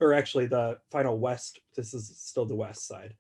or actually the final West. This is still the West side.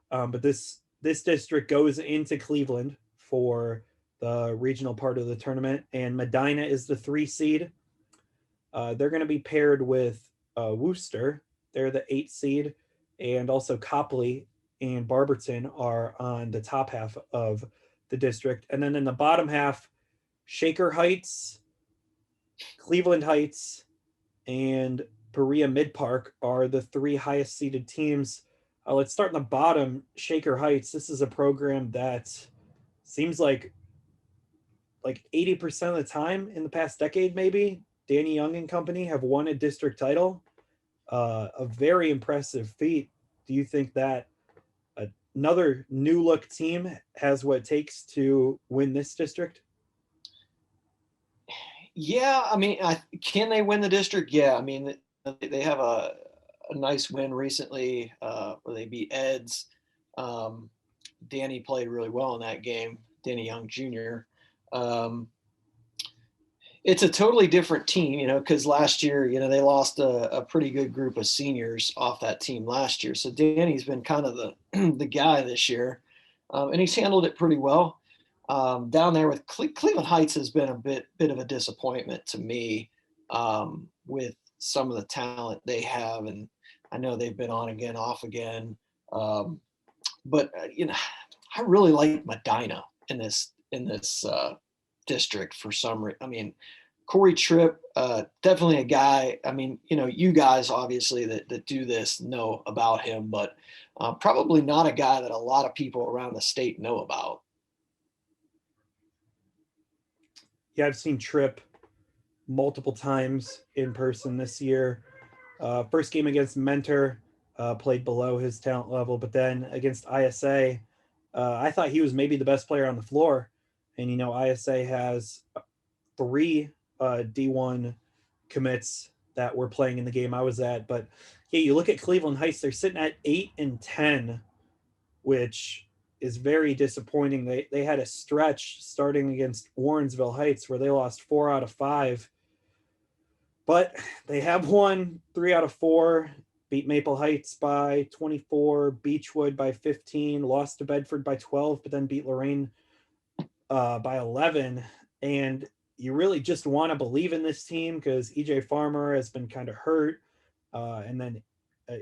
But this district goes into Cleveland for the regional part of the tournament, and Medina is the 3 seed. They're going to be paired with Worcester. They're the 8 seed, and also Copley and Barberton are on the top half of the district. And then in the bottom half, Shaker Heights, Cleveland Heights, and Berea Mid Park are the 3 highest seeded teams. Let's start in the bottom. Shaker Heights. This is a program that seems like 80% of the time in the past decade, maybe Danny Young and company have won a district title. A very impressive feat. Do you think that another new look team has what it takes to win this district? Yeah, I mean, can they win the district? Yeah, I mean, they have a nice win recently where they beat Eds. Danny played really well in that game, Danny Young Jr. Um, it's a totally different team, because last year, they lost a pretty good group of seniors off that team last year. So Danny's been kind of the the guy this year, and he's handled it pretty well. Down there with Cleveland Heights has been a bit of a disappointment to me with some of the talent they have, and I know they've been on again, off again. But I really like Medina in this district for some reason. I mean, Corey Tripp, definitely a guy. I mean, you guys obviously that do this know about him, but probably not a guy that a lot of people around the state know about. Yeah, I've seen Tripp multiple times in person this year. First game against Mentor, played below his talent level, but then against ISA, I thought he was maybe the best player on the floor. And ISA has 3 D1 commits that were playing in the game I was at. But yeah, you look at Cleveland Heights; they're sitting at 8-10, which is very disappointing. They had a stretch starting against Warrensville Heights where they lost 4 out of 5, but they have won 3 out of 4. Beat Maple Heights by 24, Beechwood by 15, lost to Bedford by 12, but then beat Lorraine by 11. And you really just want to believe in this team because EJ Farmer has been kind of hurt and then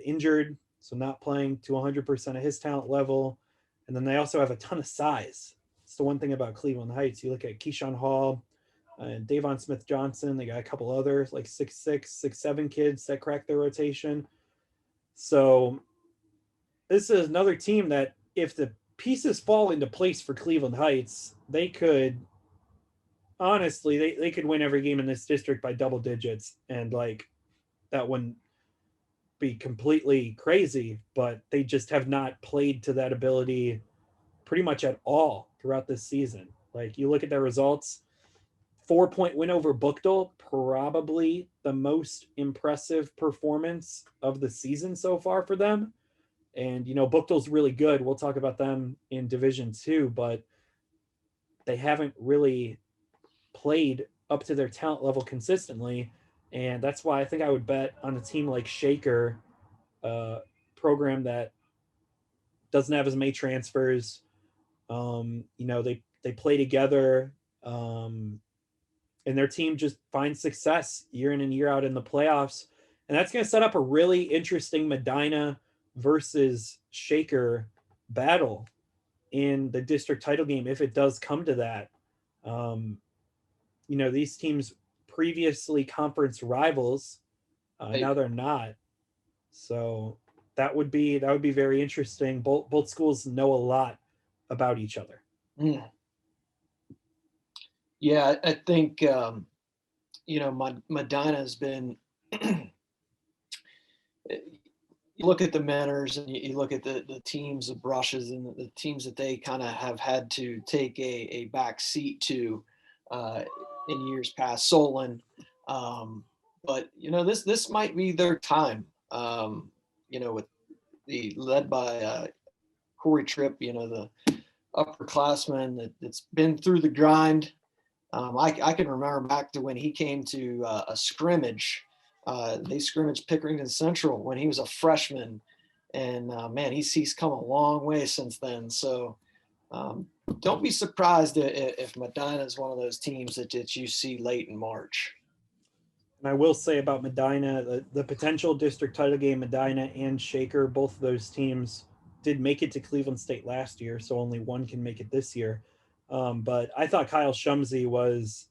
injured, so not playing to 100% of his talent level. And then they also have a ton of size. It's the one thing about Cleveland Heights. You look at Keyshawn Hall and Davon Smith Johnson. They got a couple others like 6'6", 6'7" kids that crack their rotation. So this is another team that if the pieces fall into place for Cleveland Heights, they could honestly they could win every game in this district by double digits, and like that wouldn't be completely crazy, but they just have not played to that ability pretty much at all throughout this season. Like you look at their results, 4-point win over Bookdale, probably the most impressive performance of the season so far for them. And Bookdale's really good. We'll talk about them in Division 2, but they haven't really played up to their talent level consistently. And that's why I think I would bet on a team like Shaker, program that doesn't have as many transfers. They play together, and their team just finds success year in and year out in the playoffs. And that's going to set up a really interesting Medina versus Shaker battle in the district title game if it does come to that. Um, these teams previously conference rivals, now they're not. So that would be very interesting. Both schools know a lot about each other. Mm. Yeah, I think Medina has been. You look at the Menors and you look at the teams, the Brushes, and the teams that they kind of have had to take a back seat to in years past. Solon, but this might be their time. With the led by Corey Tripp, the upperclassman that's been through the grind. I can remember back to when he came to a scrimmage They scrimmaged Pickerington Central when he was a freshman, and man, he's come a long way since then. So um, don't be surprised if Medina is one of those teams that you see late in March. And I will say about Medina, the potential district title game, Medina and Shaker, both of those teams did make it to Cleveland State last year, so only one can make it this year. But I thought Kyle Shumsey was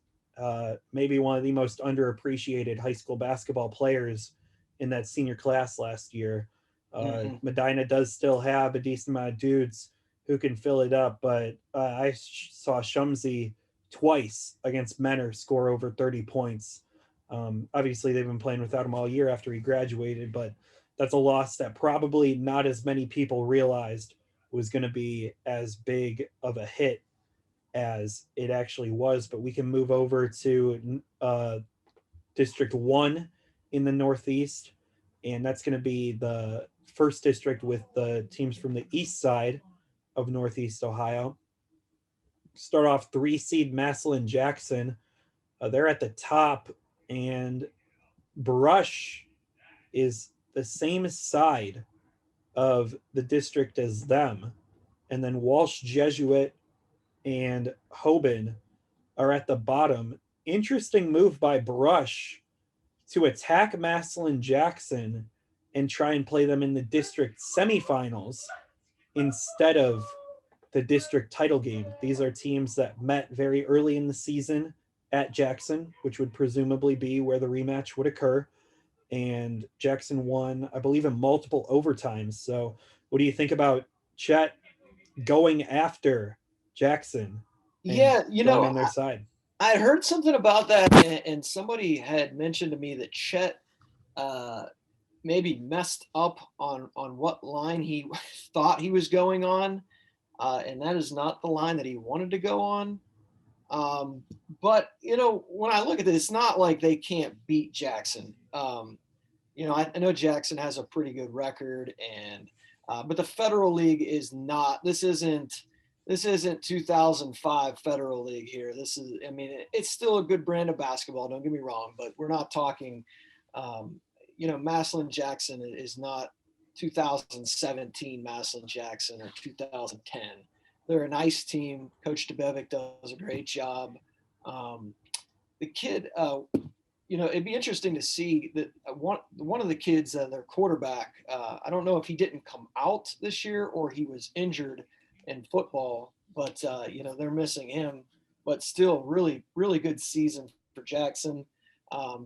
maybe one of the most underappreciated high school basketball players in that senior class last year. Mm-hmm. Medina does still have a decent amount of dudes who can fill it up, but I saw Shumsey twice against Menor score over 30 points. Obviously, they've been playing without him all year after he graduated, but that's a loss that probably not as many people realized was going to be as big of a hit as it actually was. But we can move over to District 1 in the Northeast, and that's going to be the first district with the teams from the east side of Northeast Ohio. Start off 3 seed Massillon Jackson. They're at the top, and Brush is the same side of the district as them. And then Walsh Jesuit and Hoban are at the bottom. Interesting move by Brush to attack Massillon Jackson and try and play them in the district semifinals instead of the district title game. These are teams that met very early in the season at Jackson, which would presumably be where the rematch would occur. And Jackson won, I believe, in multiple overtimes. So, what do you think about Chet going after Jackson and Yeah, going on their side? I heard something about that, and somebody had mentioned to me that Chet uh, maybe messed up on what line he thought he was going on, and that is not the line that he wanted to go on. But when I look at it, it's not like they can't beat Jackson. I know Jackson has a pretty good record, and but the Federal League is not. This isn't 2005 Federal League here. This is, I mean, it's still a good brand of basketball. Don't get me wrong, but we're not talking. Massillon Jackson is not 2017 Massillon Jackson or 2010. They're a nice team. Coach DeBevic does a great job. The kid, it'd be interesting to see that one of the kids, their quarterback. I don't know if he didn't come out this year or he was injured in football, but they're missing him. But still, really, really good season for Jackson.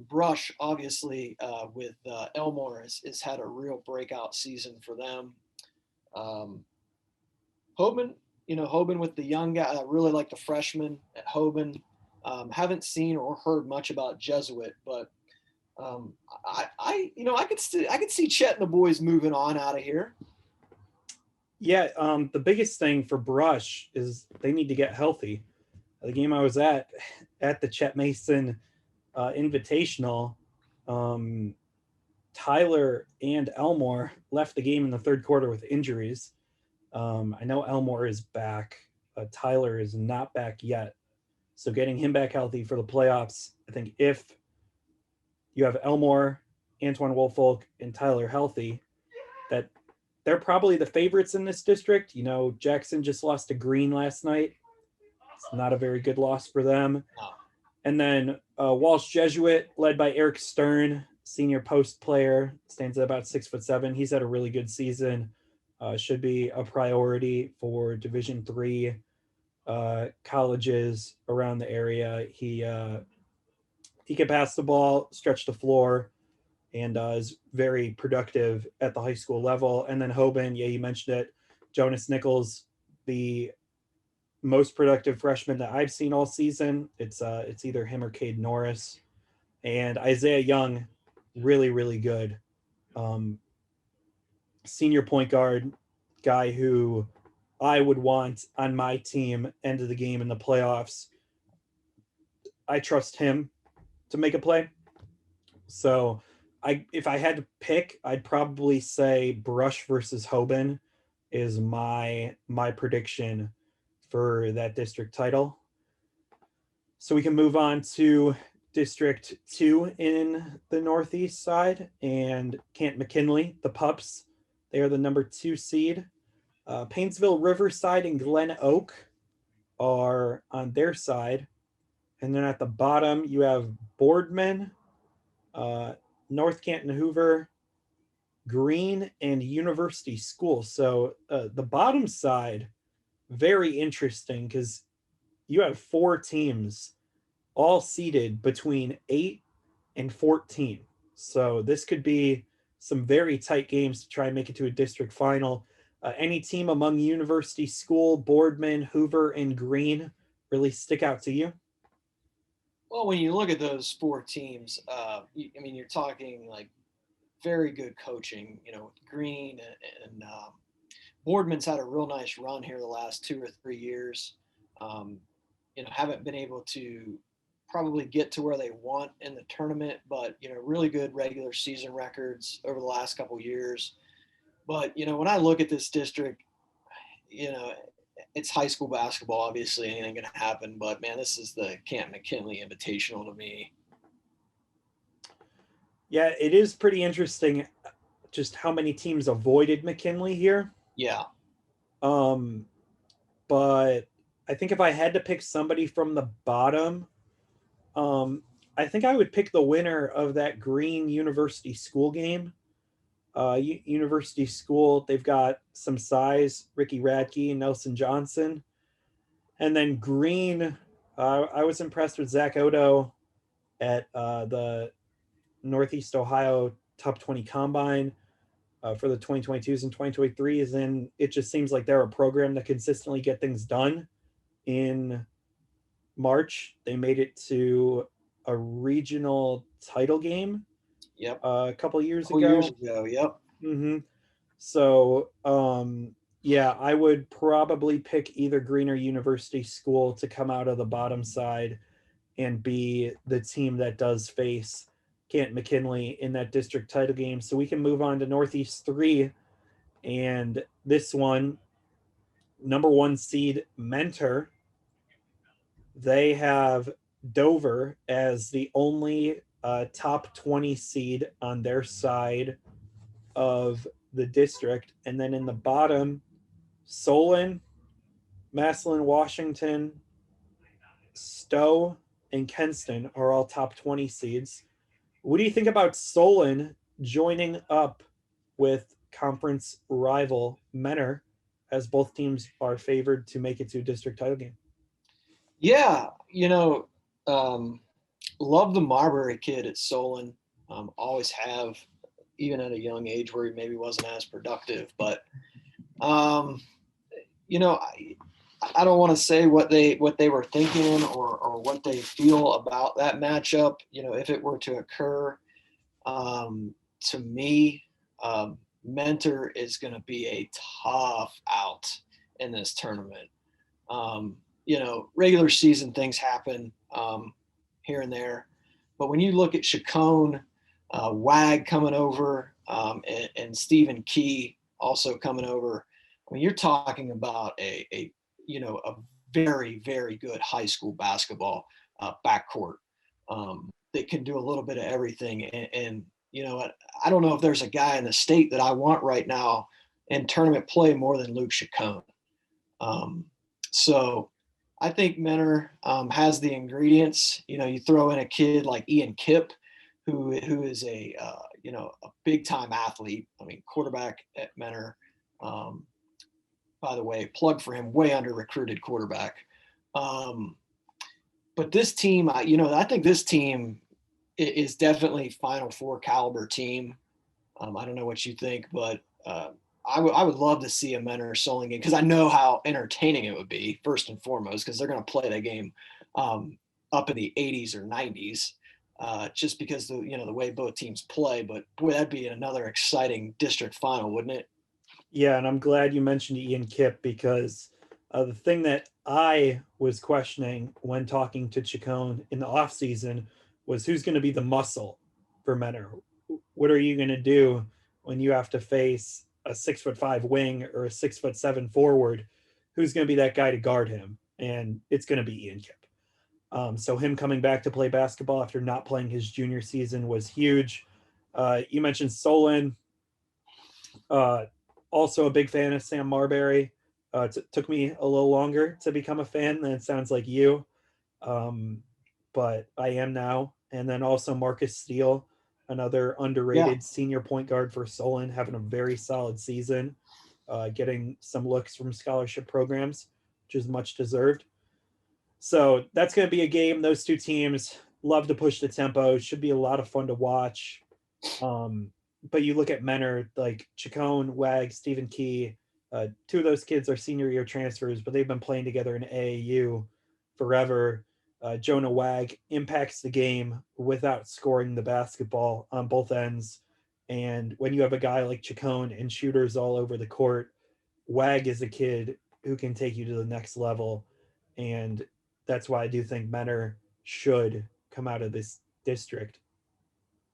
Brush, obviously, with Elmore, has had a real breakout season for them. Hoban, Hoban with the young guy. I really like the freshman at Hoban. Haven't seen or heard much about Jesuit, but I could see Chet and the boys moving on out of here. Yeah, the biggest thing for Brush is they need to get healthy. The game I was at the Chet Mason Invitational, Tyler and Elmore left the game in the third quarter with injuries. I know Elmore is back. Tyler is not back yet. So getting him back healthy for the playoffs, I think if you have Elmore, Antoine Woolfolk, and Tyler healthy, that they're probably the favorites in this district. Jackson just lost to Green last night. It's not a very good loss for them. And then Walsh Jesuit, led by Eric Stern, senior post player, stands at about 6'7". He's had a really good season. Should be a priority for Division III colleges around the area. He can pass the ball, stretch the floor, and is very productive at the high school level. And then Hoban, yeah, you mentioned it. Jonas Nichols, the most productive freshman that I've seen all season. It's either him or Cade Norris. And Isaiah Young, really, really good. Senior point guard, guy who I would want on my team end of the game in the playoffs. I trust him to make a play. So if I had to pick, I'd probably say Brush versus Hoban is my prediction for that district title. So we can move on to District 2 in the Northeast side, and Canton McKinley, the Pups. They are the number 2 seed. Painesville Riverside and Glen Oak are on their side. And then at the bottom, you have Boardman, uh, North Canton Hoover, Green, and University School. So the bottom side, very interesting because you have 4 teams all seated between 8 and 14. So this could be some very tight games to try and make it to a district final. Any team among University School, Boardman, Hoover, and Green really stick out to you? Well, when you look at those 4 teams, I mean, you're talking like very good coaching, with Green and Boardman's had a real nice run here the last 2 or 3 years. Um, haven't been able to probably get to where they want in the tournament, but really good regular season records over the last couple years. But when I look at this district, you know, it's high school basketball. Obviously, anything can happen. But man, this is the Camp McKinley Invitational to me. Yeah, it is pretty interesting just how many teams avoided McKinley here. Yeah. Um, but I think if I had to pick somebody from the bottom, um, I think I would pick the winner of that Green University School game. University School, they've got some size, Ricky Radke and Nelson Johnson. And then Green, I was impressed with Zach Odo at the Northeast Ohio Top 20 Combine for the 2022s and 2023s. And it just seems like they're a program that consistently get things done. In March, they made it to a regional title game. Yep. A couple years couple ago. Years ago. Yep. Mm-hmm. So, yeah, I would probably pick either Green or University School to come out of the bottom side and be the team that does face Kent McKinley in that district title game. So we can move on to Northeast 3. And this one, number 1 seed Mentor, they have Dover as the only top 20 seed on their side of the district. And then in the bottom, Solon, Massillon, Washington, Stowe, and Kenston are all top 20 seeds. What do you think about Solon joining up with conference rival Mentor, as both teams are favored to make it to a district title game? Yeah, love the Marbury kid at Solon. Always have, even at a young age where he maybe wasn't as productive. But I don't want to say what they were thinking or what they feel about that matchup. If it were to occur, to me, Mentor is going to be a tough out in this tournament. Regular season things happen here and there, but when you look at Chacon, Wag coming over, and Stephen Key also coming over, I mean, you're talking about a very, very good high school basketball backcourt that can do a little bit of everything. And I don't know if there's a guy in the state that I want right now in tournament play more than Luke Chacon. So I think Mentor has the ingredients. You throw in a kid like Ian Kipp, who is a big time athlete. I mean, quarterback at Mentor. By the way, plug for him, way under recruited quarterback. But this team, I think this team is definitely Final Four caliber team. I don't know what you think, but I would love to see a Mentor Solon game because I know how entertaining it would be, first and foremost, because they're going to play that game up in the 80s or 90s, just because the way both teams play. But boy, that'd be another exciting district final, wouldn't it? Yeah, and I'm glad you mentioned Ian Kipp because the thing that I was questioning when talking to Chacon in the offseason was who's going to be the muscle for Mentor. What are you going to do when you have to face a 6'5" wing or a 6'7" forward? Who's going to be that guy to guard him? And it's going to be Ian Kipp. So him coming back to play basketball after not playing his junior season was huge. You mentioned Solon, uh, also a big fan of Sam Marbury. Took me a little longer to become a fan than it sounds like you, um, but I am now. And then also Marcus Steele, another Yeah. underrated senior point guard for Solon, having a very solid season, getting some looks from scholarship programs, which is much deserved. So that's going to be a game. Those two teams love to push the tempo. Should be a lot of fun to watch. Um, but you look at Menor like Chacon, Wag, Stephen Key. Two of those kids are senior year transfers, but they've been playing together in AAU forever. Jonah Wag impacts the game without scoring the basketball on both ends. And when you have a guy like Chacon and shooters all over the court, Wag is a kid who can take you to the next level. And that's why I do think Menor should come out of this district.